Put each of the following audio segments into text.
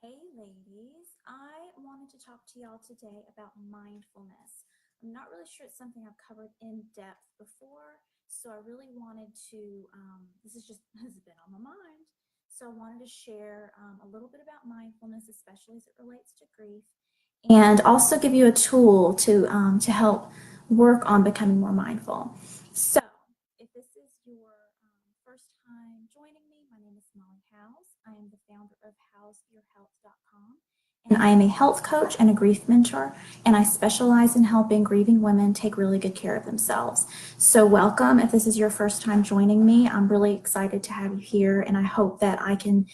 Hey ladies, I wanted to talk to y'all today about mindfulness. I'm not really sure it's something I've covered in depth before, so I really wanted to, this has been on my mind. So I wanted to share a little bit about mindfulness, especially as it relates to grief, and also give you a tool to help work on becoming more mindful. So if this is your first time joining me, my name is Molly Howze. I am the founder of howzeyourhealth.com, and I am a health coach and a grief mentor, and I specialize in helping grieving women take really good care of themselves. So welcome. If this is your first time joining me, I'm really excited to have you here, and I hope that I can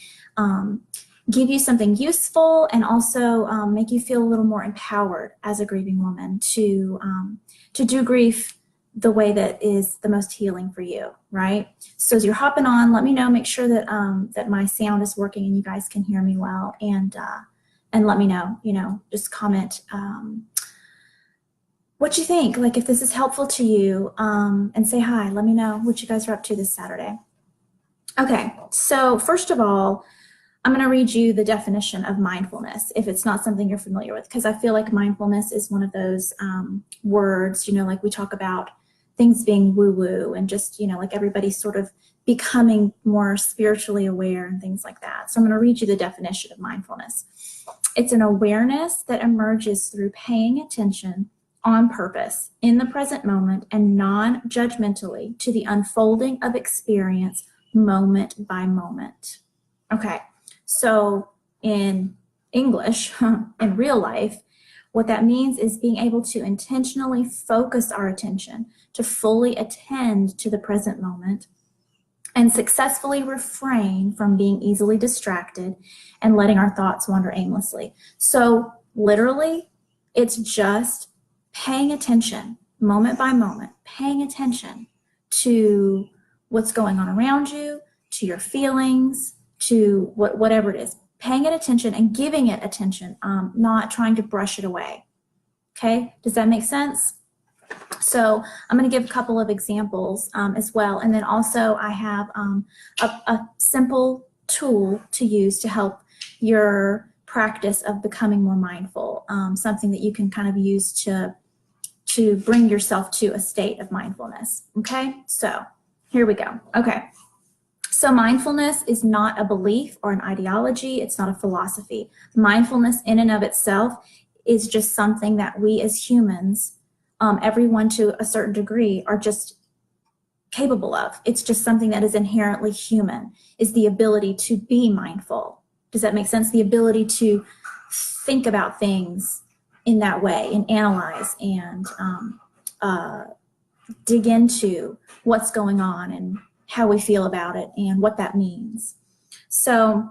give you something useful and also make you feel a little more empowered as a grieving woman to do grief the way that is the most healing for you, right? So as you're hopping on, let me know, make sure that that my sound is working and you guys can hear me well, and let me know, just comment what you think, like if this is helpful to you, and say hi. Let me know what you guys are up to this Saturday. Okay, so first of all, I'm going to read you the definition of mindfulness if it's not something you're familiar with, because I feel like mindfulness is one of those words, like we talk about things being woo-woo and just, like everybody's sort of becoming more spiritually aware and things like that. So I'm going to read you the definition of mindfulness. It's an awareness that emerges through paying attention on purpose in the present moment and non-judgmentally to the unfolding of experience moment by moment. Okay. So in English, in real life, what that means is being able to intentionally focus our attention to fully attend to the present moment and successfully refrain from being easily distracted and letting our thoughts wander aimlessly. So literally, it's just paying attention moment by moment, paying attention to what's going on around you, to your feelings, to whatever it is, paying it attention and giving it attention, not trying to brush it away. Okay, does that make sense? So I'm going to give a couple of examples as well, and then also I have a simple tool to use to help your practice of becoming more mindful, something that you can kind of use to bring yourself to a state of mindfulness. Okay, so here we go. Okay. So mindfulness is not a belief or an ideology. It's not a philosophy. Mindfulness in and of itself is just something that we as humans, everyone to a certain degree, are just capable of. It's just something that is inherently human, is the ability to be mindful. Does that make sense? The ability to think about things in that way and analyze and dig into what's going on and how we feel about it and what that means. So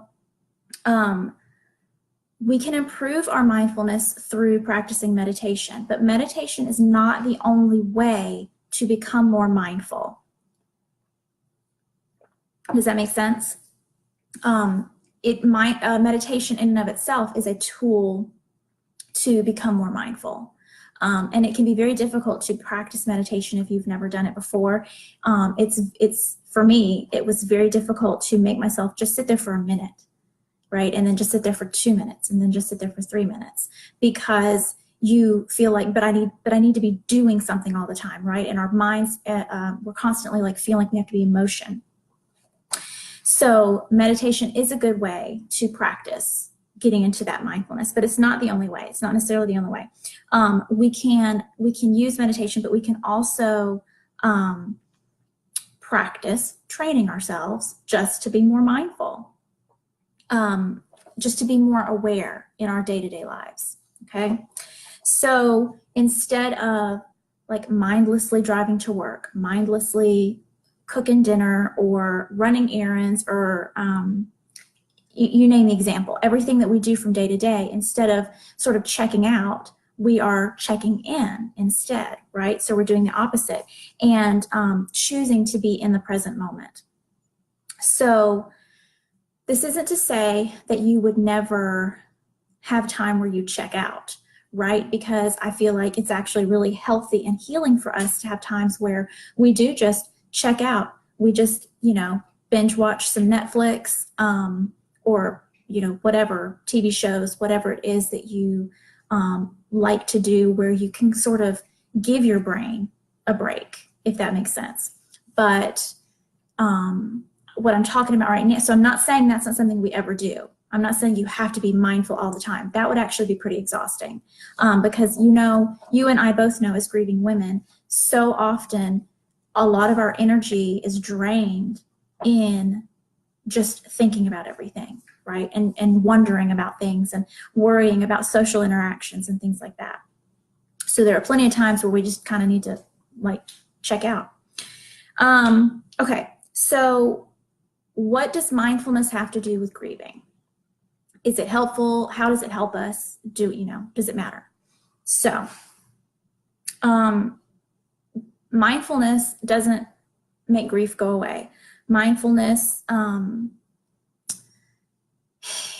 we can improve our mindfulness through practicing meditation, but meditation is not the only way to become more mindful. Does that make sense? Meditation in and of itself is a tool to become more mindful. And it can be very difficult to practice meditation if you've never done it before. It's for me, it was very difficult to make myself just sit there for a minute, right? And then just sit there for 2 minutes, and then just sit there for 3 minutes, because you feel like, but I need to be doing something all the time, right? And our minds, we're constantly like feeling like we have to be in motion. So meditation is a good way to practice getting into that mindfulness, but it's not the only way. It's not necessarily the only way. We can use meditation, but we can also practice training ourselves just to be more mindful, just to be more aware in our day-to-day lives. Okay, so instead of like mindlessly driving to work, mindlessly cooking dinner, or running errands, or you name the example, everything that we do from day to day, instead of sort of checking out, we are checking in instead, right? So we're doing the opposite and choosing to be in the present moment. So this isn't to say that you would never have time where you check out, right? Because I feel like it's actually really healthy and healing for us to have times where we do just check out. We just, binge watch some Netflix, or whatever TV shows, whatever it is that you like to do, where you can sort of give your brain a break, if that makes sense. But what I'm talking about right now, so I'm not saying that's not something we ever do. I'm not saying you have to be mindful all the time. That would actually be pretty exhausting, because you and I both know, as grieving women, so often a lot of our energy is drained in just thinking about everything, right? And wondering about things and worrying about social interactions and things like that. So there are plenty of times where we just kind of need to check out. Okay, so what does mindfulness have to do with grieving? Is it helpful? How does it help us? Does it matter? So, mindfulness doesn't make grief go away. Mindfulness,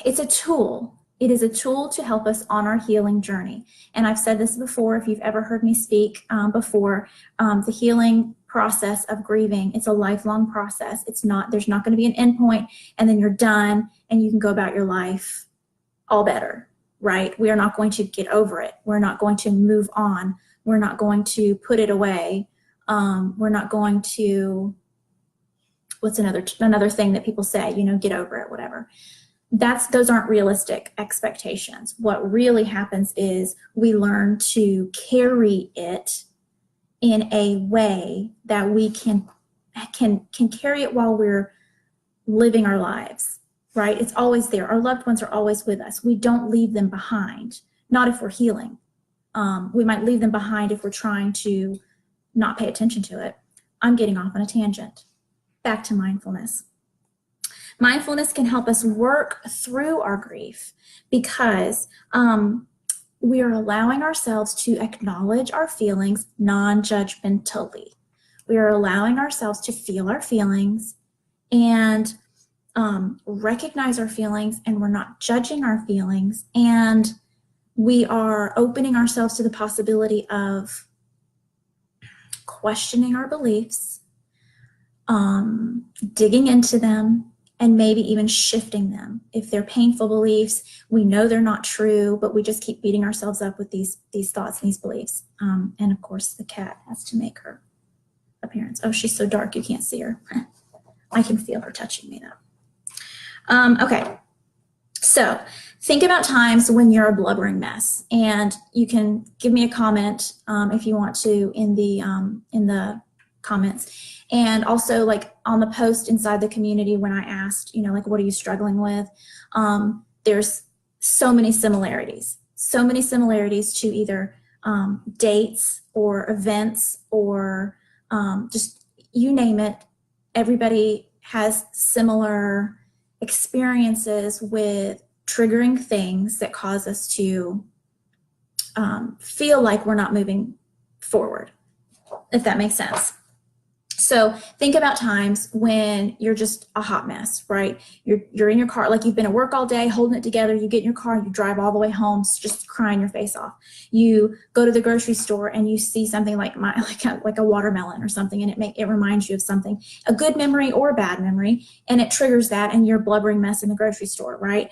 it's a tool. It is a tool to help us on our healing journey. And I've said this before, if you've ever heard me speak before, the healing process of grieving, it's a lifelong process. There's not going to be an end point and then you're done and you can go about your life all better, right? We are not going to get over it. We're not going to move on. We're not going to put it away. We're not going to, what's another thing that people say, get over it, whatever. Those aren't realistic expectations. What really happens is we learn to carry it in a way that we can carry it while we're living our lives, right? It's always there. Our loved ones are always with us. We don't leave them behind, not if we're healing. We might leave them behind if we're trying to not pay attention to it. I'm getting off on a tangent. Back to mindfulness. Mindfulness can help us work through our grief because we are allowing ourselves to acknowledge our feelings non-judgmentally. We are allowing ourselves to feel our feelings and recognize our feelings, and we're not judging our feelings, and we are opening ourselves to the possibility of questioning our beliefs, digging into them, and maybe even shifting them. If they're painful beliefs, we know they're not true, but we just keep beating ourselves up with these thoughts and these beliefs. And of course, the cat has to make her appearance. Oh, she's so dark you can't see her. I can feel her touching me though. Okay, so think about times when you're a blubbering mess, and you can give me a comment if you want to in the comments. And also on the post inside the community when I asked, what are you struggling with? There's so many similarities to either dates or events or just you name it. Everybody has similar experiences with triggering things that cause us to feel like we're not moving forward, if that makes sense. So think about times when you're just a hot mess, right? You're in your car, you've been at work all day, holding it together. You get in your car, you drive all the way home, just crying your face off. You go to the grocery store and you see something like a watermelon or something, and it reminds you of something, a good memory or a bad memory, and it triggers that, and you're a blubbering mess in the grocery store, right?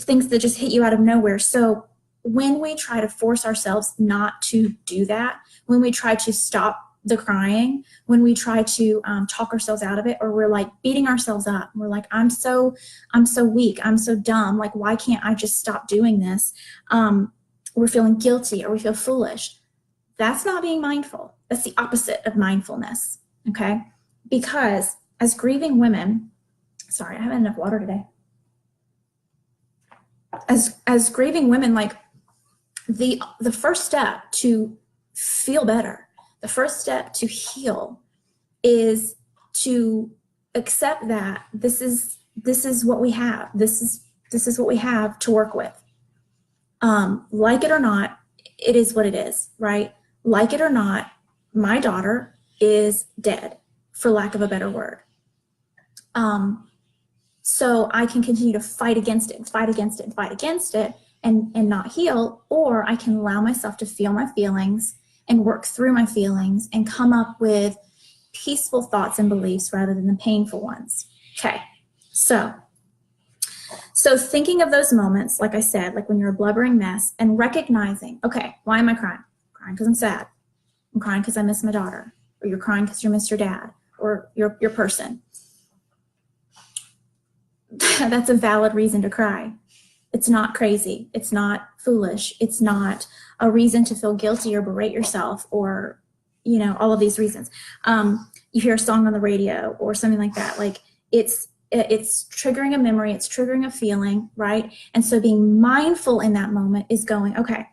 Things that just hit you out of nowhere. So when we try to force ourselves not to do that, when we try to stop the crying, when we try to talk ourselves out of it, or we're beating ourselves up, we're I'm so weak, I'm so dumb, why can't I just stop doing this? We're feeling guilty or we feel foolish. That's not being mindful. That's the opposite of mindfulness, okay? Because as grieving women, sorry, I haven't enough water today. As grieving women, the first step to feel better, the first step to heal, is to accept that this is what we have. This is what we have to work with. Like it or not, it is what it is, right? Like it or not, my daughter is dead, for lack of a better word. So I can continue to fight against it and not heal, or I can allow myself to feel my feelings and work through my feelings and come up with peaceful thoughts and beliefs rather than the painful ones. Okay, so So thinking of those moments, like I said, like when you're a blubbering mess, and recognizing, okay, why am I crying? I'm crying because I'm sad. I'm crying because I miss my daughter. Or you're crying because you miss your dad or your person. That's a valid reason to cry. It's not crazy. It's not foolish. It's not a reason to feel guilty or berate yourself or, you know, all of these reasons. You hear a song on the radio or something like that. Like it's triggering a memory. It's triggering a feeling, right? And so being mindful in that moment is going, okay,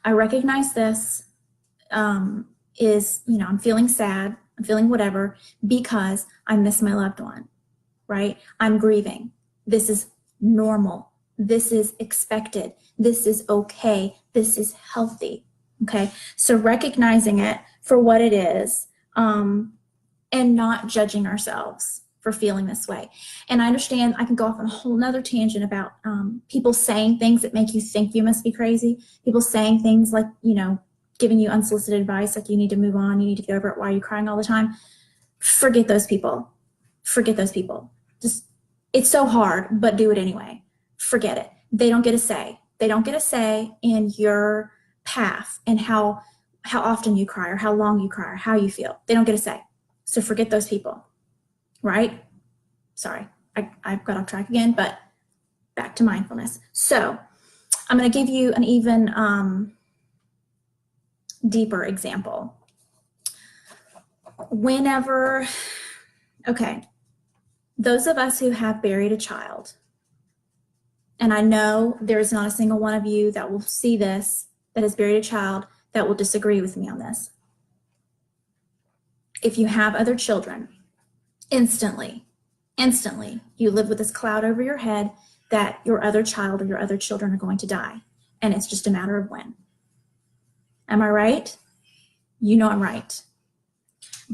I recognize this is, you know, I'm feeling sad. I'm feeling whatever because I miss my loved one, right? I'm grieving. This is normal. This is expected. This is okay. This is healthy. Okay. So recognizing it for what it is, and not judging ourselves for feeling this way. And I understand I can go off on a whole nother tangent about people saying things that make you think you must be crazy. People saying things like, you know, giving you unsolicited advice, like you need to move on, you need to get over it, why are you crying all the time? Forget those people. Forget those people. Just, it's so hard, but do it anyway. Forget it. They don't get a say. They don't get a say in your path and how often you cry or how long you cry or how you feel. They don't get a say. So forget those people, right? Sorry, I got off track again, but back to mindfulness. So I'm going to give you an even deeper example. Whenever, okay, those of us who have buried a child, and I know there's not a single one of you that will see this that has buried a child that will disagree with me on this. If you have other children, instantly, you live with this cloud over your head that your other child or your other children are going to die. And it's just a matter of when. Am I right? You know I'm right.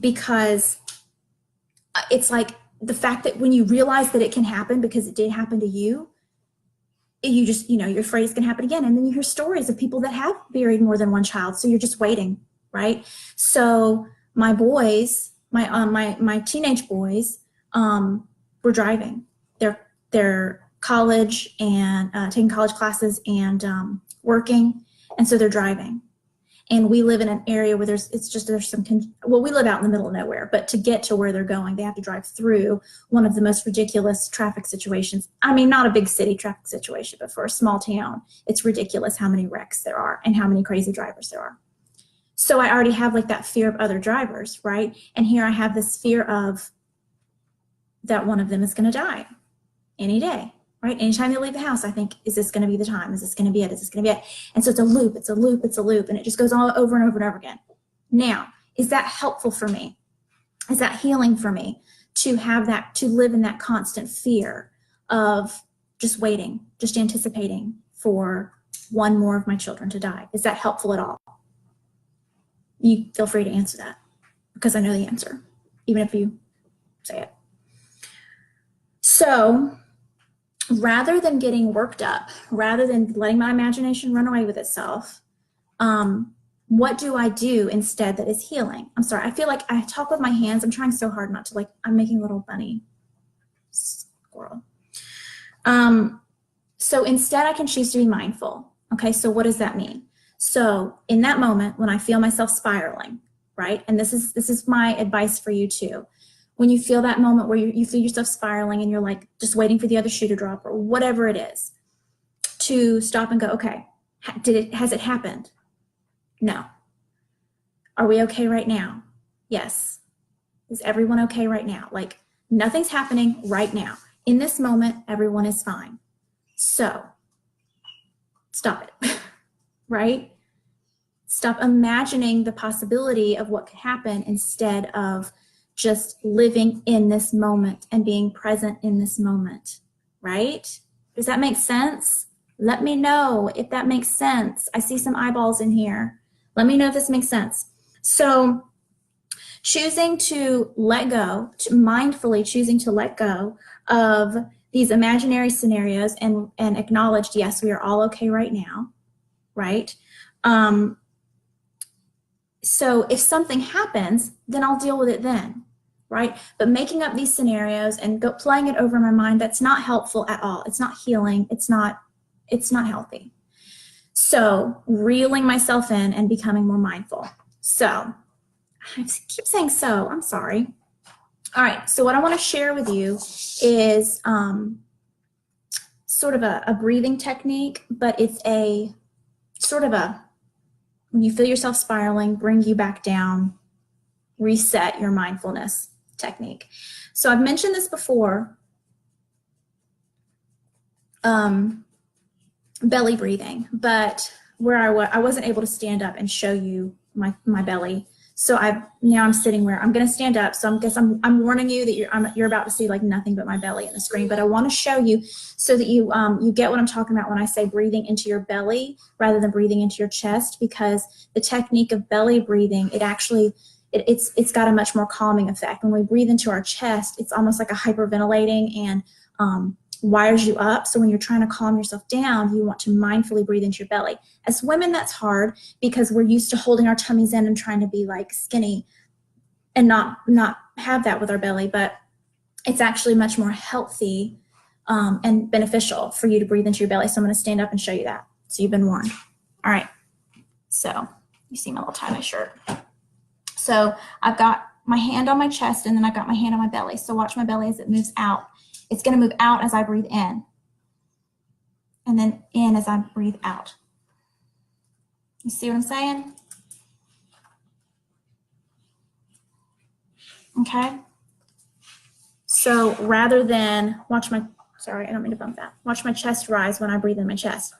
Because it's like the fact that when you realize that it can happen because it did happen to you, you just, you know, you're afraid it's going to happen again. And then you hear stories of people that have buried more than one child. So you're just waiting, right? So my boys, my teenage boys, were driving. They're college and taking college classes and working. And so they're driving. And we live in an area where there's we live out in the middle of nowhere, but to get to where they're going, they have to drive through one of the most ridiculous traffic situations. I mean, not a big city traffic situation, but for a small town, it's ridiculous how many wrecks there are and how many crazy drivers there are. So I already have like that fear of other drivers, right? And here I have this fear of that one of them is going to die any day. Right? Anytime they leave the house, I think, is this going to be the time? Is this going to be it? Is this going to be it? And so it's a loop, and it just goes all over and over and over again. Now, is that helpful for me? Is that healing for me to have that, to live in that constant fear of just waiting, just anticipating for one more of my children to die? Is that helpful at all? You feel free to answer that because I know the answer, even if you say it. So, rather than getting worked up, rather than letting my imagination run away with itself, what do I do instead that is healing? I'm sorry, I feel like I talk with my hands. I'm trying so hard not to, like, I'm making a little bunny squirrel. So instead I can choose to be mindful. Okay, so what does that mean? So in that moment when I feel myself spiraling, right? And this is my advice for you too. When you feel that moment where you feel yourself spiraling and you're like just waiting for the other shoe to drop or whatever it is, to stop and go, okay, has it happened? No. Are we okay right now? Yes. Is everyone okay right now? Like nothing's happening right now. In this moment, everyone is fine. So stop it, right? Stop imagining the possibility of what could happen instead of just living in this moment and being present in this moment, right? Does that make sense? Let me know if that makes sense. I see some eyeballs in here. Let me know if this makes sense. So choosing to let go, mindfully choosing to let go of these imaginary scenarios and acknowledge, yes, we are all okay right now, right? So if something happens, then I'll deal with it then. right? But making up these scenarios and playing it over in my mind, that's not helpful at all. It's not healing. It's not healthy. So reeling myself in and becoming more mindful. So I keep saying so, I'm sorry. All right, so what I want to share with you is sort of a breathing technique, but it's a sort of when you feel yourself spiraling, bring you back down, reset your mindfulness technique. So I've mentioned this before, belly breathing, but where I wasn't able to stand up and show you my belly. So now I'm sitting where I'm going to stand up. So I'm warning you that you're about to see like nothing but my belly in the screen. But I want to show you so that you get what I'm talking about when I say breathing into your belly rather than breathing into your chest, because the technique of belly breathing, it's got a much more calming effect. When we breathe into our chest, it's almost like a hyperventilating and wires you up. So when you're trying to calm yourself down, you want to mindfully breathe into your belly. As women, that's hard because we're used to holding our tummies in and trying to be like skinny and not have that with our belly. But it's actually much more healthy and beneficial for you to breathe into your belly. So I'm going to stand up and show you that. So you've been warned. All right. So you see my little tie-dye shirt. So I've got my hand on my chest and then I've got my hand on my belly. So watch my belly as it moves out. It's going to move out as I breathe in, and then in as I breathe out. You see what I'm saying? Okay. So rather than watch my chest rise when I breathe in my chest.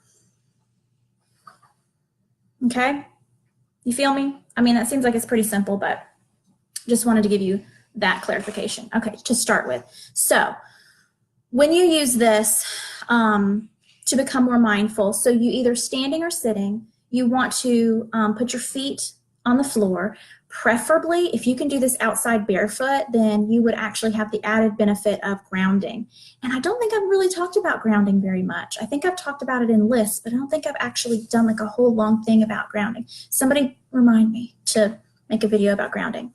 Okay. You feel me? I mean, that seems like it's pretty simple, but just wanted to give you that clarification. Okay, to start with. So when you use this to become more mindful, so you either standing or sitting, you want to put your feet on the floor. Preferably, if you can do this outside barefoot, then you would actually have the added benefit of grounding. And I don't think I've really talked about grounding very much. I think I've talked about it in lists, but I don't think I've actually done like a whole long thing about grounding. Somebody remind me to make a video about grounding.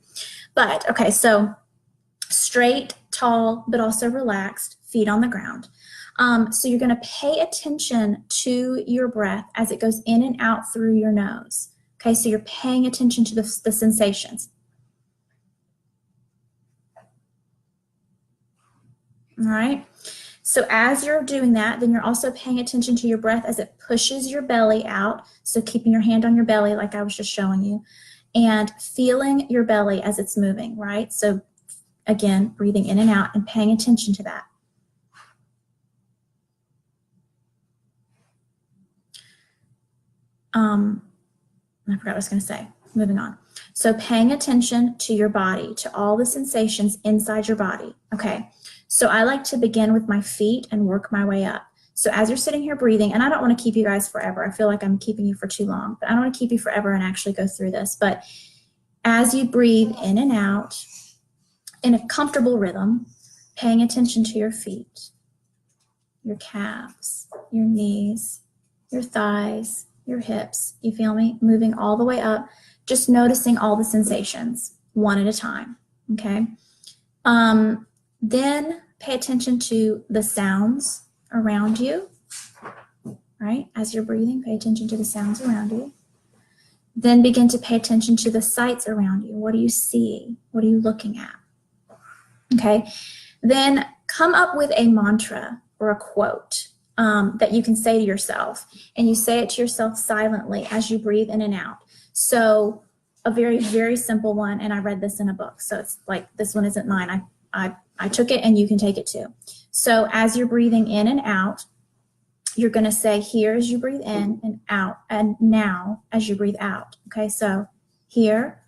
But okay, so straight, tall, but also relaxed, feet on the ground. So you're going to pay attention to your breath as it goes in and out through your nose. Okay, so you're paying attention to the sensations. All right, so as you're doing that, then you're also paying attention to your breath as it pushes your belly out. So keeping your hand on your belly like I was just showing you, and feeling your belly as it's moving, right? So again, breathing in and out and paying attention to that. I forgot what I was going to say. Moving on. So paying attention to your body, to all the sensations inside your body. Okay. So I like to begin with my feet and work my way up. So as you're sitting here breathing, and I don't want to keep you guys forever. I feel like I'm keeping you for too long, but I don't want to keep you forever and actually go through this. But as you breathe in and out in a comfortable rhythm, paying attention to your feet, your calves, your knees, your thighs, your hips, you feel me? Moving all the way up, just noticing all the sensations one at a time, okay? Then pay attention to the sounds around you, right? As you're breathing, pay attention to the sounds around you. Then begin to pay attention to the sights around you. What do you see? What are you looking at? Okay? Then come up with a mantra or a quote that you can say to yourself, and you say it to yourself silently as you breathe in and out. So a very, very simple one, and I read this in a book, so it's like, this one isn't mine. I took it and you can take it too. So as you're breathing in and out, you're going to say here as you breathe in and out, and now as you breathe out. Okay, so here,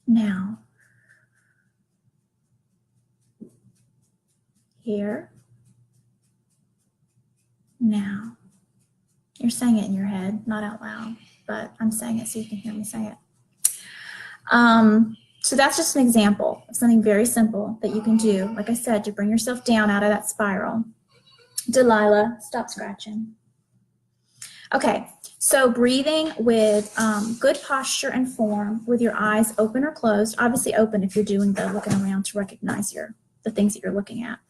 now, here, now. You're saying it in your head, not out loud, but I'm saying it so you can hear me say it. So that's just an example of something very simple that you can do, like I said, to bring yourself down out of that spiral. Delilah, stop scratching. Okay, so breathing with good posture and form with your eyes open or closed, obviously open if you're doing the looking around to recognize the things that you're looking at.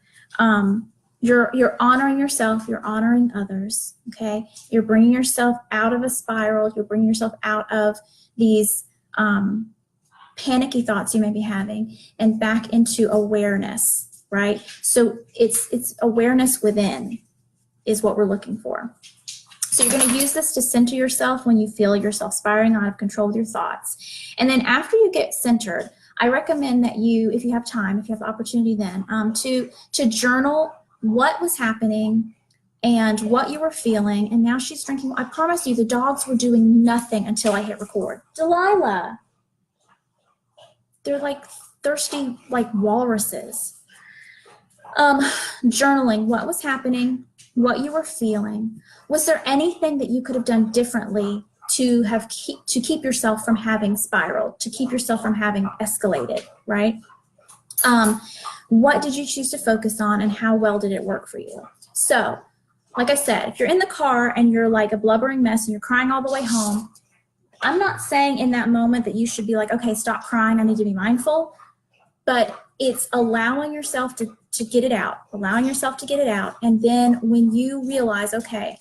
You're honoring yourself, you're honoring others, okay? You're bringing yourself out of a spiral, you're bringing yourself out of these panicky thoughts you may be having and back into awareness, right? So it's awareness within is what we're looking for. So you're going to use this to center yourself when you feel yourself spiraling out of control with your thoughts. And then after you get centered, I recommend that you, if you have time, if you have the opportunity then, to journal what was happening and what you were feeling. And now she's drinking. I promise you, the dogs were doing nothing until I hit record. Delilah. They're like thirsty, like walruses. Journaling what was happening, what you were feeling. Was there anything that you could have done differently to keep yourself from having spiraled, to keep yourself from having escalated, right? What did you choose to focus on and how well did it work for you? So, like I said, if you're in the car and you're like a blubbering mess and you're crying all the way home, I'm not saying in that moment that you should be like, okay, stop crying, I need to be mindful, but it's allowing yourself to get it out, and then when you realize, okay,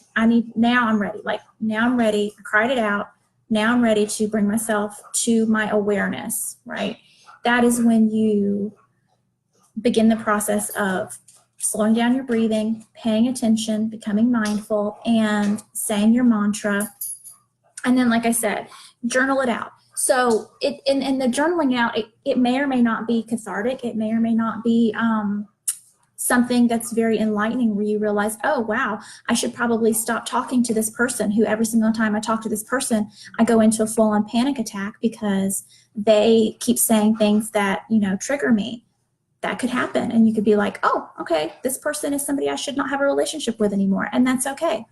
now I'm ready, I cried it out, now I'm ready to bring myself to my awareness, right? That is when you begin the process of slowing down your breathing, paying attention, becoming mindful, and saying your mantra. And then, like I said, journal it out. So in the journaling out, it may or may not be cathartic. It may or may not be something that's very enlightening where you realize, oh, wow, I should probably stop talking to this person who every single time I talk to this person, I go into a full-on panic attack because they keep saying things that, trigger me. That could happen. And you could be like, oh, okay, this person is somebody I should not have a relationship with anymore. And that's okay.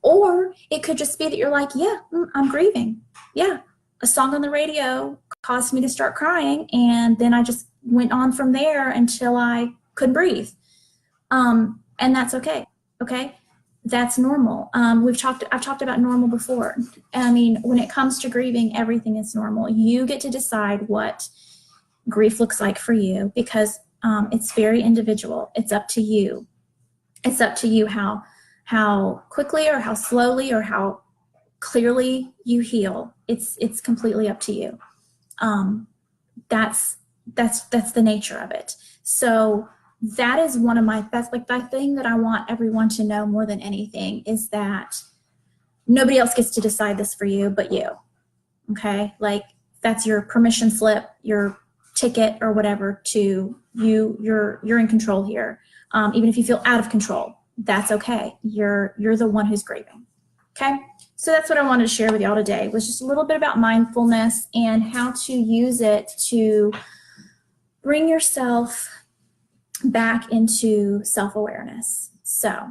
Or it could just be that you're like, yeah, I'm grieving. Yeah, a song on the radio caused me to start crying. And then I just went on from there until I couldn't breathe. And that's okay. Okay. That's normal. I've talked about normal before. I mean, when it comes to grieving, everything is normal. You get to decide what grief looks like for you because it's very individual. It's up to you. It's up to you how quickly or how slowly or how clearly you heal. It's completely up to you. That's the nature of it. So that is that's like that thing that I want everyone to know more than anything is that nobody else gets to decide this for you but you. Okay? Like that's your permission slip, your ticket or whatever to you're in control here. Even if you feel out of control, that's okay. You're the one who's grieving. Okay? So that's what I wanted to share with y'all today was just a little bit about mindfulness and how to use it to bring yourself back into self-awareness. So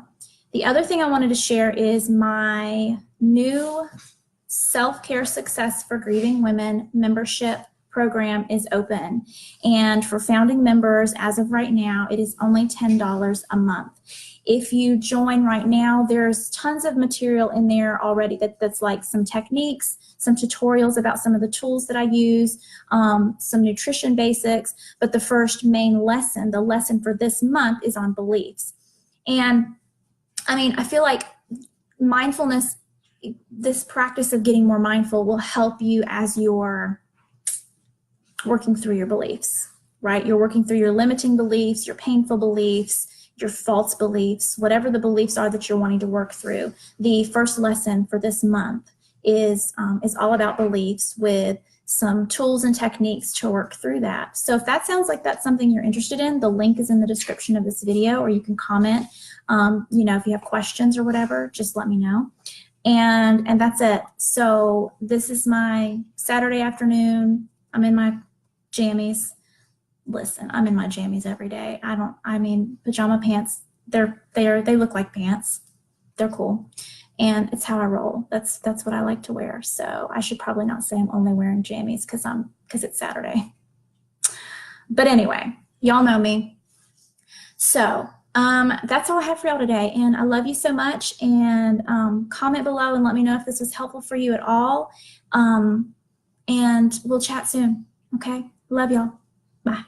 the other thing I wanted to share is my new Self-Care Success for Grieving Women membership program is open. And for founding members, as of right now, it is only $10 a month. If you join right now, there's tons of material in there already that's like some techniques, some tutorials about some of the tools that I use, some nutrition basics, but the first main lesson, the lesson for this month is on beliefs. And I mean, I feel like mindfulness, this practice of getting more mindful will help you as you're working through your beliefs, right? You're working through your limiting beliefs, your painful beliefs, your false beliefs, whatever the beliefs are that you're wanting to work through. The first lesson for this month is all about beliefs with some tools and techniques to work through that. So if that sounds like that's something you're interested in, the link is in the description of this video, or you can comment. If you have questions or whatever, just let me know. And that's it. So this is my Saturday afternoon. I'm in my jammies. Listen, I'm in my jammies every day. Pajama pants, they look like pants. They're cool. And it's how I roll. That's what I like to wear. So I should probably not say I'm only wearing jammies because it's Saturday. But anyway, y'all know me. So That's all I have for y'all today. And I love you so much. And comment below and let me know if this was helpful for you at all. And we'll chat soon. Okay? Love y'all. Bye.